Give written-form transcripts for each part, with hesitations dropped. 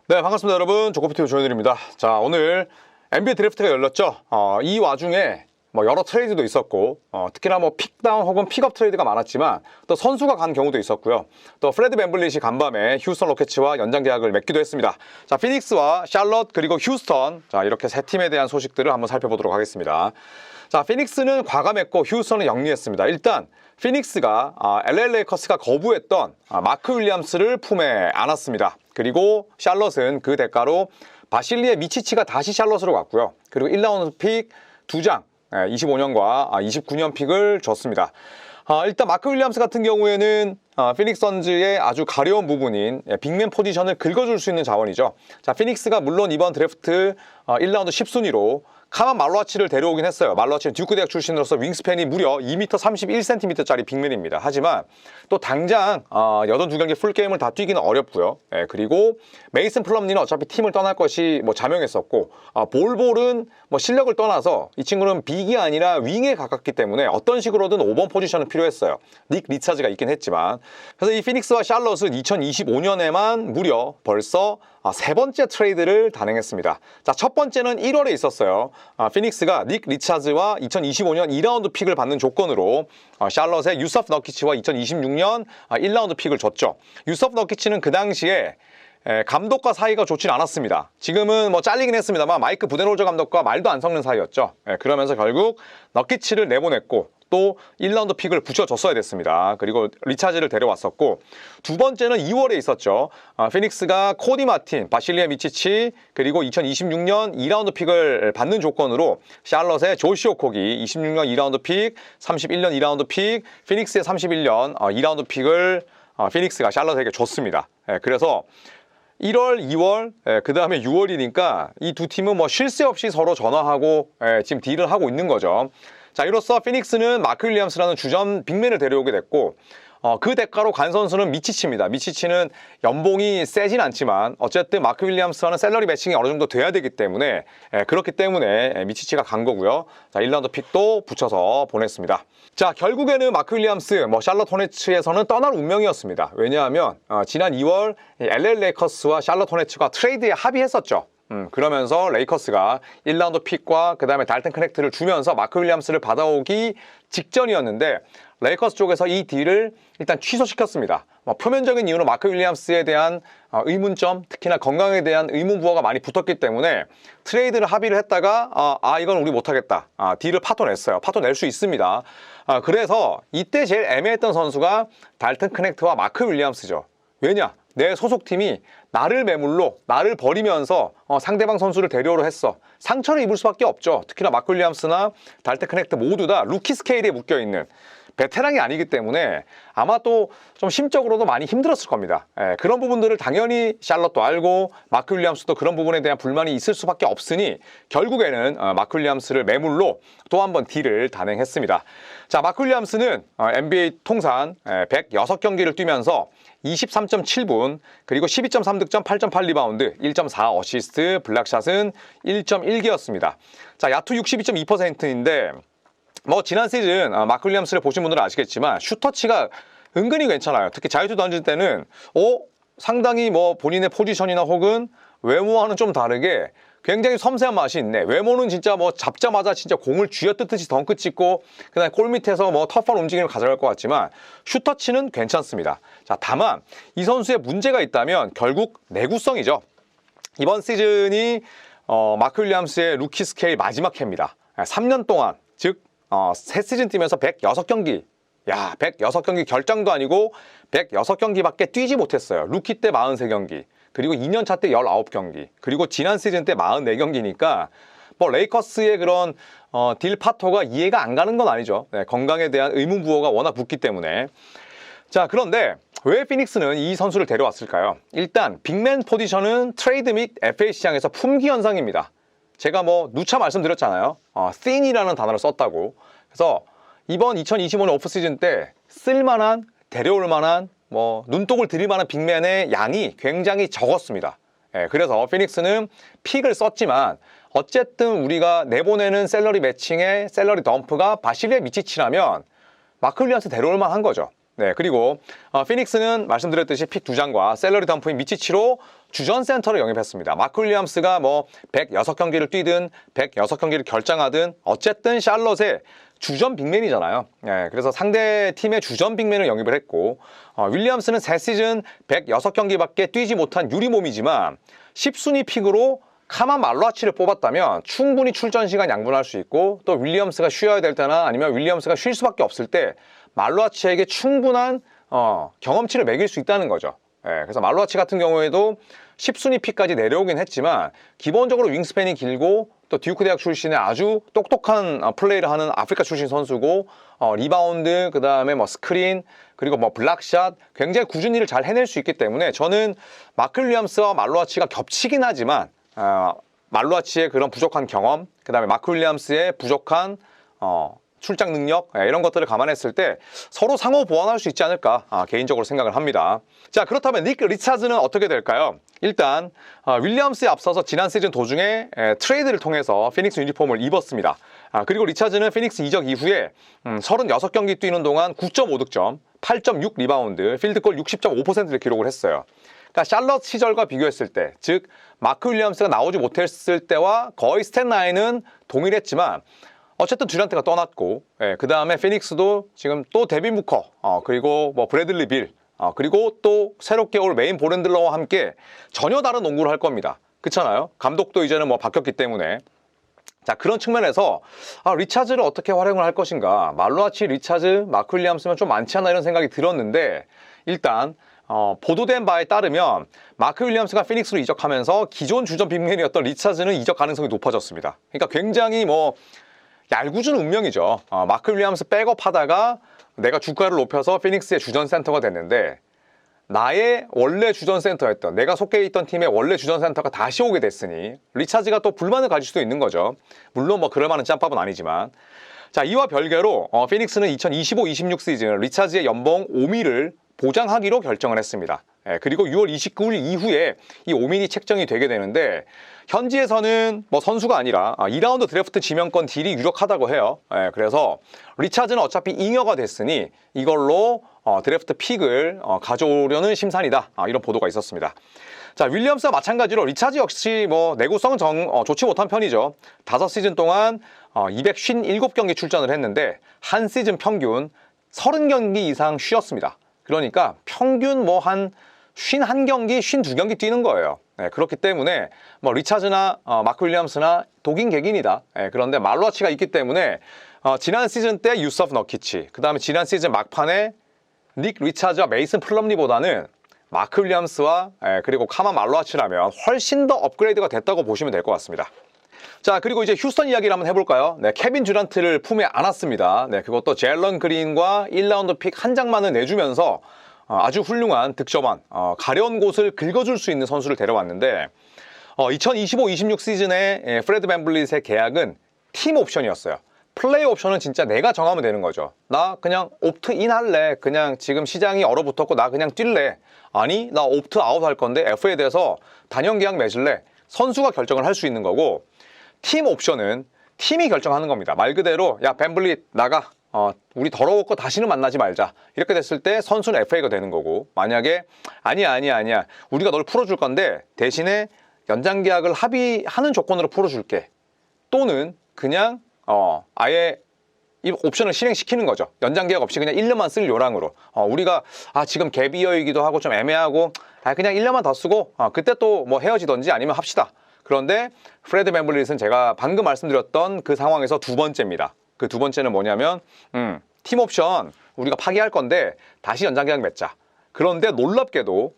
네, 반갑습니다 여러분. 조코피티브 조현일입니다. 자, 오늘 NBA 드래프트가 열렸죠. 이 와중에 뭐 여러 트레이드도 있었고, 특히나 뭐 픽다운 혹은 픽업 트레이드가 많았지만 또 선수가 간 경우도 있었고요. 또 프레드 밴블릿이 간밤에 휴스턴 로켓츠와 연장 계약을 맺기도 했습니다. 자, 피닉스와 샬럿 그리고 휴스턴, 자, 이렇게 세 팀에 대한 소식들을 한번 살펴보도록 하겠습니다. 자, 피닉스는 과감했고 휴스턴은 영리했습니다. 일단 피닉스가 LA 레이커스가 거부했던 마크 윌리엄스를 품에 안았습니다. 그리고 샬럿은 그 대가로 바실리의 미치치가 다시 샬럿으로 갔고요. 그리고 1라운드 픽 2장 25년과 29년 픽을 줬습니다. 일단 마크 윌리엄스 같은 경우에는 피닉스 선즈의 아주 가려운 부분인 빅맨 포지션을 긁어줄 수 있는 자원이죠. 자, 피닉스가 물론 이번 드래프트 1라운드 10순위로 카만 말로아치를 데려오긴 했어요. 말로아치는 듀크 대학 출신으로서 윙스팬이 무려 2m 31cm짜리 빅맨입니다. 하지만 또 당장 82경기 풀게임을 다 뛰기는 어렵고요. 그리고 메이슨 플럼리는 어차피 팀을 떠날 것이 뭐 자명했었고, 볼볼은 뭐 실력을 떠나서 이 친구는 빅이 아니라 윙에 가깝기 때문에 어떤 식으로든 5번 포지션은 필요했어요. 닉 리차즈가 있긴 했지만. 그래서 이 피닉스와 샬럿은 2025년에만 무려 벌써 세 번째 트레이드를 단행했습니다. 자, 첫 번째는 1월에 있었어요. 피닉스가 닉 리차즈와 2025년 2라운드 픽을 받는 조건으로 샬럿의 유서프 너키치와 2026년 1라운드 픽을 줬죠. 유서프 너키치는 그 당시에 감독과 사이가 좋진 않았습니다. 지금은 뭐 잘리긴 했습니다만 마이크 부데놀저 감독과 말도 안 섞는 사이였죠. 그러면서 결국 너키치를 내보냈고 또 1라운드 픽을 붙여줬어야 됐습니다. 그리고 리차즈를 데려왔었고, 두 번째는 2월에 있었죠. 피닉스가 코디 마틴, 바실리아 미치치, 그리고 2026년 2라운드 픽을 받는 조건으로 샬럿의 조시 오콕이 26년 2라운드 픽, 31년 2라운드 픽, 피닉스의 31년 2라운드 픽을 피닉스가 샬럿에게 줬습니다. 그래서 1월, 2월, 그 다음에 6월이니까 이 두 팀은 뭐 쉴 새 없이 서로 전화하고 지금 딜을 하고 있는 거죠. 자, 이로써 피닉스는 마크 윌리엄스라는 주전 빅맨을 데려오게 됐고, 그 대가로 간 선수는 미치치입니다. 미치치는 연봉이 세진 않지만 어쨌든 마크 윌리엄스와는 샐러리 매칭이 어느 정도 돼야 되기 때문에, 그렇기 때문에 미치치가 간 거고요. 자, 1라운드 픽도 붙여서 보냈습니다. 자, 결국에는 마크 윌리엄스, 샬럿 호네츠에서는 떠날 운명이었습니다. 왜냐하면 지난 2월 LA 레이커스와 샬럿 호네츠가 트레이드에 합의했었죠. 그러면서 레이커스가 1라운드 픽과 그 다음에 달튼 커넥트를 주면서 마크 윌리엄스를 받아오기 직전이었는데, 레이커스 쪽에서 이 딜을 일단 취소시켰습니다. 표면적인 이유는 마크 윌리엄스에 대한 의문점, 특히나 건강에 대한 의문부호가 많이 붙었기 때문에 트레이드를 합의를 했다가 이건 우리 못하겠다, 딜을 파토냈어요. 파토낼 수 있습니다. 그래서 이때 제일 애매했던 선수가 달튼 커넥트와 마크 윌리엄스죠. 왜냐? 내 소속팀이 나를 매물로, 나를 버리면서 상대방 선수를 데려오려 했어. 상처를 입을 수밖에 없죠. 특히나 마크 윌리엄스나 달튼 커넥트 모두 다 루키 스케일에 묶여있는 베테랑이 아니기 때문에 아마 또 좀 심적으로도 많이 힘들었을 겁니다. 그런 부분들을 당연히 샬럿도 알고 마크 윌리엄스도 그런 부분에 대한 불만이 있을 수밖에 없으니 결국에는 마크 윌리엄스를 매물로 또 한 번 딜을 단행했습니다. 자, 마크 윌리엄스는 NBA 통산 106경기를 뛰면서 23.7분, 그리고 12.3득점, 8.8 리바운드, 1.4 어시스트, 블락샷은 1.1개였습니다. 자, 야투 62.2%인데 지난 시즌 마크 윌리엄스를 보신 분들은 아시겠지만 슛터치가 은근히 괜찮아요. 특히 자유투 던질 때는 상당히 본인의 포지션이나 혹은 외모와는 좀 다르게 굉장히 섬세한 맛이 있네. 외모는 진짜 잡자마자 진짜 공을 쥐어뜯듯이 덩크 찍고 그다음에 골 밑에서 터프한 움직임을 가져갈 것 같지만 슛터치는 괜찮습니다. 자, 다만 이 선수의 문제가 있다면 결국 내구성이죠. 이번 시즌이 마크 윌리엄스의 루키 스케일 마지막 해입니다. 3년 동안, 즉 세 시즌 뛰면서 106경기, 106경기 결장도 아니고 106경기밖에 뛰지 못했어요. 루키 때 43경기, 그리고 2년차 때 19경기, 그리고 지난 시즌 때 44경기니까 레이커스의 그런 딜 파토가 이해가 안 가는 건 아니죠. 건강에 대한 의문부호가 워낙 붙기 때문에. 자, 그런데 왜 피닉스는 이 선수를 데려왔을까요? 일단 빅맨 포지션은 트레이드 및 FA 시장에서 품귀 현상입니다. 제가 누차 말씀드렸잖아요. thin이라는 단어를 썼다고. 그래서 이번 2025년 오프시즌 때 쓸만한, 데려올 만한, 눈독을 들일 만한 빅맨의 양이 굉장히 적었습니다. 그래서 피닉스는 픽을 썼지만 어쨌든 우리가 내보내는 샐러리 매칭의 샐러리 덤프가 바실리아 미치치라면 마크 윌리엄스 데려올 만한 거죠. 네, 그리고 피닉스는 말씀드렸듯이 픽 2장과 셀러리 덤프인 미치치로 주전 센터를 영입했습니다. 마크 윌리엄스가 뭐 106경기를 뛰든 106경기를 결장하든 어쨌든 샬럿의 주전 빅맨이잖아요. 네, 그래서 상대 팀의 주전 빅맨을 영입을 했고 윌리엄스는 새 시즌 106경기밖에 뛰지 못한 유리몸이지만 10순위 픽으로 카만 말로아치를 뽑았다면 충분히 출전 시간 양분할 수 있고 또 윌리엄스가 쉬어야 될 때나 아니면 윌리엄스가 쉴 수밖에 없을 때 말로아치에게 충분한 경험치를 매길 수 있다는 거죠. 그래서 말로아치 같은 경우에도 10순위 픽까지 내려오긴 했지만 기본적으로 윙스팬이 길고 또 듀크 대학 출신의 아주 똑똑한 플레이를 하는 아프리카 출신 선수고 리바운드, 그 다음에 뭐 스크린, 그리고 뭐 블락샷 굉장히 꾸준히 일을 잘 해낼 수 있기 때문에 저는 마크 윌리엄스와 말로아치가 겹치긴 하지만 말로아치의 그런 부족한 경험, 그 다음에 마크 윌리엄스의 부족한 출장 능력 이런 것들을 감안했을 때 서로 상호 보완할 수 있지 않을까 개인적으로 생각을 합니다. 자, 그렇다면 닉 리차즈는 어떻게 될까요? 일단 윌리엄스에 앞서서 지난 시즌 도중에 트레이드를 통해서 피닉스 유니폼을 입었습니다. 그리고 리차즈는 피닉스 이적 이후에 36경기 뛰는 동안 9.5득점, 8.6 리바운드, 필드골 60.5%를 기록을 했어요. 그러니까 샬럿 시절과 비교했을 때, 즉 마크 윌리엄스가 나오지 못했을 때와 거의 스탯 라인은 동일했지만 어쨌든 듀란트가 떠났고, 그 다음에 피닉스도 지금 또 데빈 부커, 그리고 뭐 브래들리 빌, 그리고 또 새롭게 올 메인 볼핸들러와 함께 전혀 다른 농구를 할 겁니다. 그렇잖아요? 감독도 이제는 뭐 바뀌었기 때문에. 자, 그런 측면에서 리차즈를 어떻게 활용을 할 것인가. 말로아치, 리차즈, 마크 윌리엄스면 좀 많지 않나 이런 생각이 들었는데 일단 보도된 바에 따르면 마크 윌리엄스가 피닉스로 이적하면서 기존 주전 빅맨이었던 리차즈는 이적 가능성이 높아졌습니다. 그러니까 굉장히 뭐 얄궂은 운명이죠. 마크 윌리엄스 백업하다가 내가 주가를 높여서 피닉스의 주전 센터가 됐는데 나의 원래 주전 센터였던, 내가 속해 있던 팀의 원래 주전 센터가 다시 오게 됐으니 리차즈가 또 불만을 가질 수도 있는 거죠. 물론 뭐 그럴 만한 짬밥은 아니지만. 자, 이와 별개로 피닉스는 2025-26 시즌 리차즈의 연봉 5밀을 보장하기로 결정을 했습니다. 그리고 6월 29일 이후에 이 5밀이 책정이 되게 되는데 현지에서는 뭐 선수가 아니라 2라운드 드래프트 지명권 딜이 유력하다고 해요. 그래서 리차즈는 어차피 잉여가 됐으니 이걸로 드래프트 픽을 가져오려는 심산이다. 이런 보도가 있었습니다. 자, 윌리엄스와 마찬가지로 리차즈 역시 뭐 내구성은 좋지 못한 편이죠. 5시즌 동안 257경기 출전을 했는데 한 시즌 평균 30경기 이상 쉬었습니다. 그러니까 평균 뭐 한 51경기, 52경기 뛰는 거예요. 그렇기 때문에 뭐 리차즈나 마크 윌리엄스나 독인 객인이다. 그런데 말로아치가 있기 때문에 지난 시즌 때 유서프 너키치, 그 다음에 지난 시즌 막판에 닉 리차즈와 메이슨 플럼리보다는 마크 윌리엄스와 그리고 카만 말로아치라면 훨씬 더 업그레이드가 됐다고 보시면 될 것 같습니다. 자, 그리고 이제 휴스턴 이야기를 한번 해볼까요? 네, 케빈 듀란트를 품에 안았습니다. 네, 그것도 제일런 그린과 1라운드 픽 한 장만을 내주면서 아주 훌륭한 득점왕, 가려운 곳을 긁어줄 수 있는 선수를 데려왔는데 2025-26 시즌에 프레드 밴블릿의 계약은 팀 옵션이었어요. 플레이 옵션은 진짜 내가 정하면 되는 거죠. 나 그냥 옵트인 할래. 그냥 지금 시장이 얼어붙었고 나 그냥 뛸래. 아니, 나 옵트아웃 할 건데 FA에 대해서 단연 계약 맺을래. 선수가 결정을 할 수 있는 거고, 팀 옵션은 팀이 결정하는 겁니다. 말 그대로 야 밴블릿 나가. 우리 더러웠고 다시는 만나지 말자. 이렇게 됐을 때 선수는 FA가 되는 거고, 만약에 아니야 우리가 널 풀어줄 건데 대신에 연장 계약을 합의하는 조건으로 풀어줄게. 또는 그냥 아예 이 옵션을 실행시키는 거죠. 연장 계약 없이 그냥 1년만 쓸 요량으로. 우리가 지금 갭이어이기도 하고 좀 애매하고 그냥 1년만 더 쓰고 그때 또 뭐 헤어지던지 아니면 합시다. 그런데 프레드 밴블릿은 제가 방금 말씀드렸던 그 상황에서 두 번째입니다. 그 두 번째는 뭐냐면 팀 옵션 우리가 파기할 건데 다시 연장 계약 맺자. 그런데 놀랍게도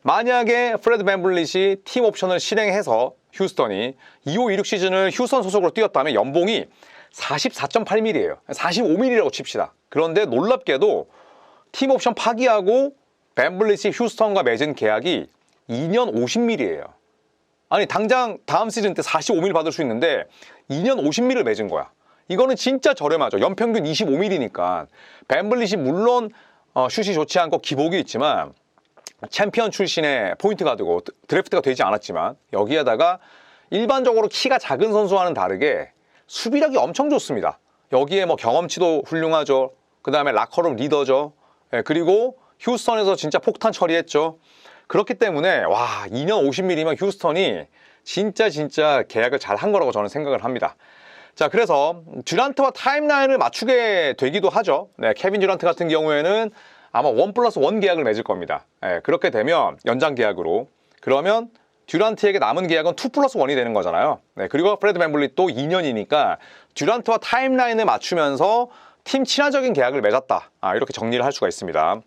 만약에 프레드 밴블릿이 팀 옵션을 실행해서 휴스턴이 25-26 시즌을 휴스턴 소속으로 뛰었다면 연봉이 44.8mm예요. 45mm라고 칩시다. 그런데 놀랍게도 팀 옵션 파기하고 밴블릿이 휴스턴과 맺은 계약이 2년 50mm예요. 아니 당장 다음 시즌 때 45mm 받을 수 있는데 2년 50mm를 맺은 거야. 이거는 진짜 저렴하죠. 연평균 25mm니까. 밴블릿이 물론 슛이 좋지 않고 기복이 있지만 챔피언 출신의 포인트 가드고 드래프트가 되지 않았지만 여기에다가 일반적으로 키가 작은 선수와는 다르게 수비력이 엄청 좋습니다. 여기에 뭐 경험치도 훌륭하죠. 그 다음에 라커룸 리더죠. 그리고 휴스턴에서 진짜 폭탄 처리했죠. 그렇기 때문에 와 2년 50mm면 휴스턴이 진짜 계약을 잘 한 거라고 저는 생각을 합니다. 자, 그래서 듀란트와 타임라인을 맞추게 되기도 하죠. 네, 케빈 듀란트 같은 경우에는 아마 1+1 계약을 맺을 겁니다. 그렇게 되면 연장 계약으로 그러면 듀란트에게 남은 계약은 2+1이 되는 거잖아요. 네, 그리고 프레드 밴블릿도 2년이니까 듀란트와 타임라인을 맞추면서 팀 친화적인 계약을 맺었다. 이렇게 정리를 할 수가 있습니다.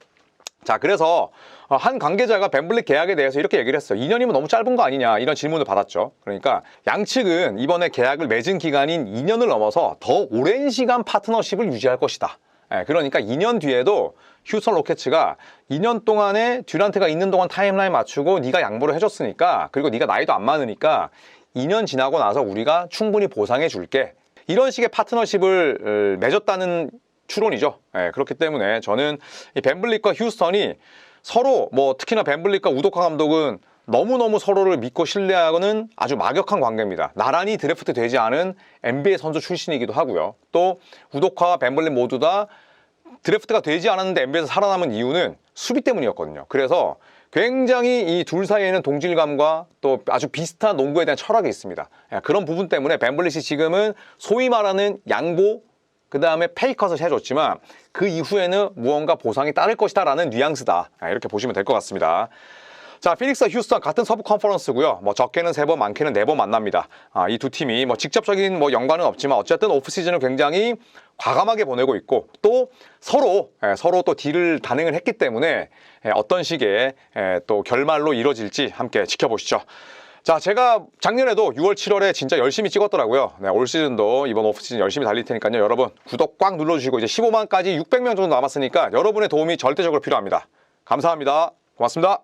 자, 그래서 한 관계자가 밴블릿 계약에 대해서 이렇게 얘기를 했어요. 2년이면 너무 짧은 거 아니냐 이런 질문을 받았죠. 그러니까 양측은 이번에 계약을 맺은 기간인 2년을 넘어서 더 오랜 시간 파트너십을 유지할 것이다. 그러니까 2년 뒤에도 휴스턴 로켓츠가 2년 동안에 듀란트가 있는 동안 타임라인 맞추고 네가 양보를 해줬으니까, 그리고 네가 나이도 안 많으니까 2년 지나고 나서 우리가 충분히 보상해 줄게. 이런 식의 파트너십을 맺었다는 추론이죠. 그렇기 때문에 저는 이 밴블릿과 휴스턴이 서로 특히나 밴블릿과 우도카 감독은 너무너무 서로를 믿고 신뢰하고는 아주 막역한 관계입니다. 나란히 드래프트 되지 않은 NBA 선수 출신이기도 하고요. 또 우도카와 밴블릿 모두 다 드래프트가 되지 않았는데 NBA에서 살아남은 이유는 수비 때문이었거든요. 그래서 굉장히 이 둘 사이에는 동질감과 또 아주 비슷한 농구에 대한 철학이 있습니다. 그런 부분 때문에 밴블릿이 지금은 소위 말하는 양보, 그 다음에 페이컷을 해줬지만 그 이후에는 무언가 보상이 따를 것이다 라는 뉘앙스다. 이렇게 보시면 될 것 같습니다. 자, 피닉스와 휴스턴 같은 서부 컨퍼런스고요. 적게는 3번, 많게는 4번 만납니다. 이 두 팀이 직접적인 연관은 없지만 어쨌든 오프시즌을 굉장히 과감하게 보내고 있고, 또 서로 또 딜을 단행을 했기 때문에 어떤 식의 또 결말로 이루어질지 함께 지켜보시죠. 자, 제가 작년에도 6월, 7월에 진짜 열심히 찍었더라고요. 네, 올 시즌도 이번 오프시즌 열심히 달릴 테니까요. 여러분 구독 꽉 눌러주시고 이제 15만까지 600명 정도 남았으니까 여러분의 도움이 절대적으로 필요합니다. 감사합니다. 고맙습니다.